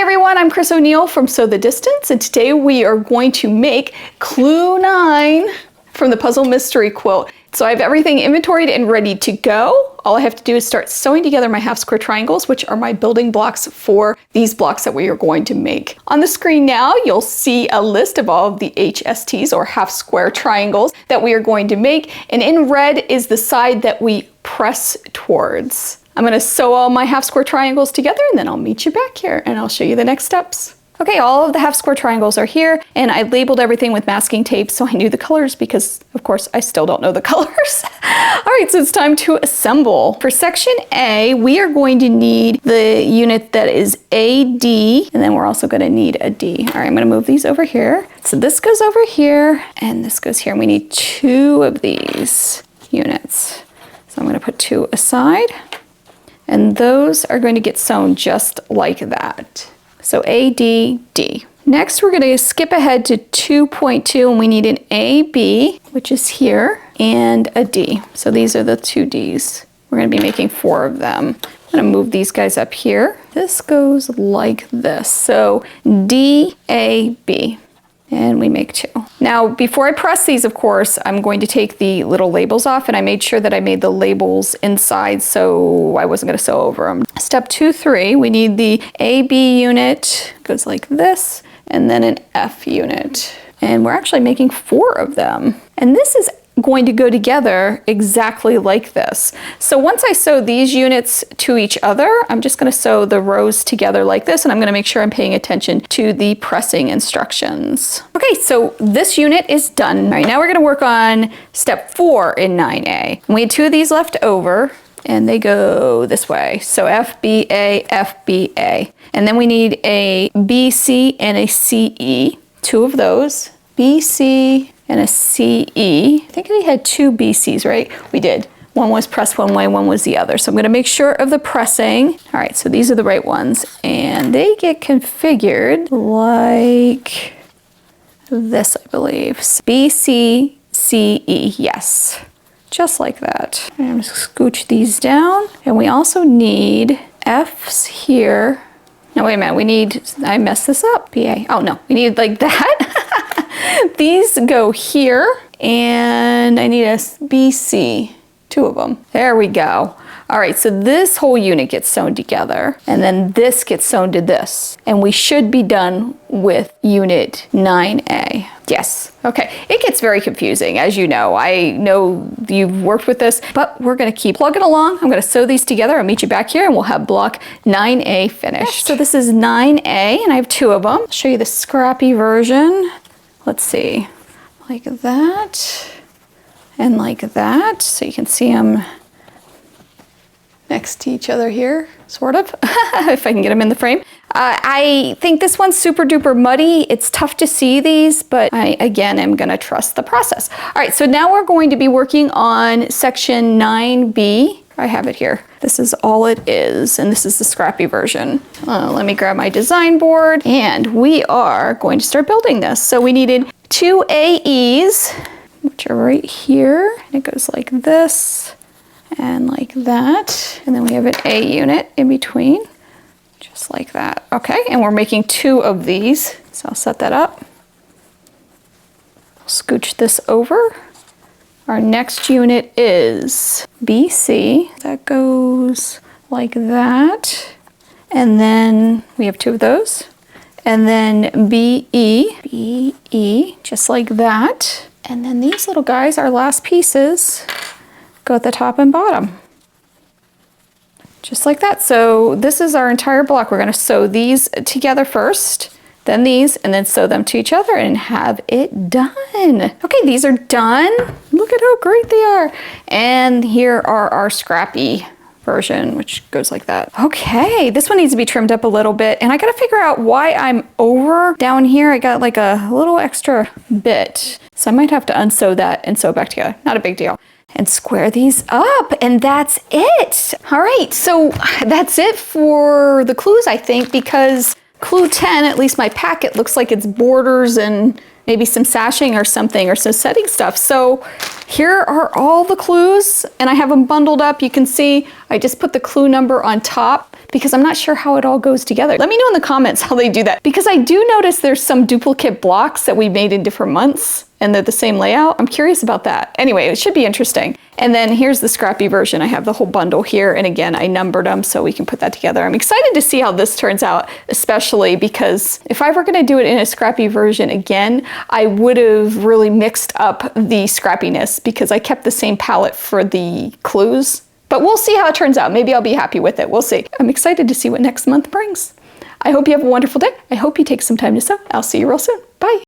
everyone, I'm Chris O'Neill from Sew the Distance, and today we are going to make Clue 9 from the Puzzle Mystery Quilt. So I have everything inventoried and ready to go. All I have to do is start sewing together my half square triangles, which are my building blocks for these blocks that we are going to make. On the screen now, you'll see a list of all of the HSTs, or half square triangles, that we are going to make. And in red is the side that we press towards. I'm going to sew all my half square triangles together, and then I'll meet you back here and I'll show you the next steps. Okay, all of the half square triangles are here, and I labeled everything with masking tape so I knew the colors because, of course, I still don't know the colors. All right, so it's time to assemble. For section A, we are going to need the unit that is AD, and then we're also going to need a D. All right, I'm going to move these over here. So this goes over here, and this goes here, and we need 2 of these units. So I'm going to put 2 aside. And those are going to get sewn just like that. So A, D, D. Next, we're going to skip ahead to 2.2, and we need an A, B, which is here, and a D. So these are the 2 Ds. We're going to be making 4 of them. I'm going to move these guys up here. This goes like this. So D, A, B. And we make 2. Now, before I press these, of course, I'm going to take the little labels off, and I made sure that I made the labels inside so I wasn't going to sew over them. Step 2, 3, we need the AB unit, goes like this, and then an F unit. And we're actually making 4 of them. And this is going to go together exactly like this. So once I sew these units to each other, I'm just going to sew the rows together like this, and I'm going to make sure I'm paying attention to the pressing instructions. Okay, so this unit is done. All right, now we're going to work on step 4 in 9A. And we had 2 of these left over, and they go this way. So FBA, FBA. And then we need a BC and a CE, 2 of those. BC and a CE. I think we had 2 BCs, right? We did. One was pressed one way, one was the other. So I'm going to make sure of the pressing. All right, so these are the right ones. And they get configured like this, I believe. BC, CE, yes. Just like that. I'm going to scooch these down. And we also need Fs here. No, wait a minute. We need, I messed this up. BA. Oh, no. We need like that. These go here, and I need a BC, 2 of them. There we go. All right, so this whole unit gets sewn together, and then this gets sewn to this, and we should be done with unit 9A. Yes, okay. It gets very confusing, as you know. I know you've worked with this, but we're gonna keep plugging along. I'm gonna sew these together. I'll meet you back here, and we'll have block 9A finished. So this is 9A, and I have 2 of them. I'll show you the scrappy version. Let's see, like that, and like that. So you can see them next to each other here, sort of, if I can get them in the frame. I think this one's super duper muddy. It's tough to see these, but I, again, am gonna trust the process. All right, so now we're going to be working on section 9B. I have it here. This is all it is, and this is the scrappy version. Let me grab my design board, and we are going to start building this. So we needed 2 AEs, which are right here. And it goes like this, and like that. And then we have an A unit in between, just like that. Okay, and we're making 2 of these. So I'll set that up. Scooch this over. Our next unit is BC. That goes like that. And then we have 2 of those. And then BE, BE, just like that. And then these little guys, our last pieces, go at the top and bottom. Just like that. So this is our entire block. We're going to sew these together first, then these, and then sew them to each other and have it done. Okay, these are done. Look at how great they are. And here are our scrappy version, which goes like that. Okay, this one needs to be trimmed up a little bit, and I gotta figure out why I'm over down here. I got like a little extra bit. So I might have to unsew that and sew it back together. Not a big deal. And square these up, and that's it. All right, so that's it for the clues, I think, because Clue 10, at least my packet, looks like it's borders and maybe some sashing or something, or some setting stuff. So here are all the clues, and I have them bundled up. You can see I just put the clue number on top because I'm not sure how it all goes together. Let me know in the comments how they do that, because I do notice there's some duplicate blocks that we made in different months and they're the same layout. I'm curious about that. Anyway, it should be interesting. And then here's the scrappy version. I have the whole bundle here, and again, I numbered them so we can put that together. I'm excited to see how this turns out, especially because if I were gonna do it in a scrappy version again, I would have really mixed up the scrappiness because I kept the same palette for the clues. But we'll see how it turns out. Maybe I'll be happy with it. We'll see. I'm excited to see what next month brings. I hope you have a wonderful day. I hope you take some time to sew. I'll see you real soon. Bye.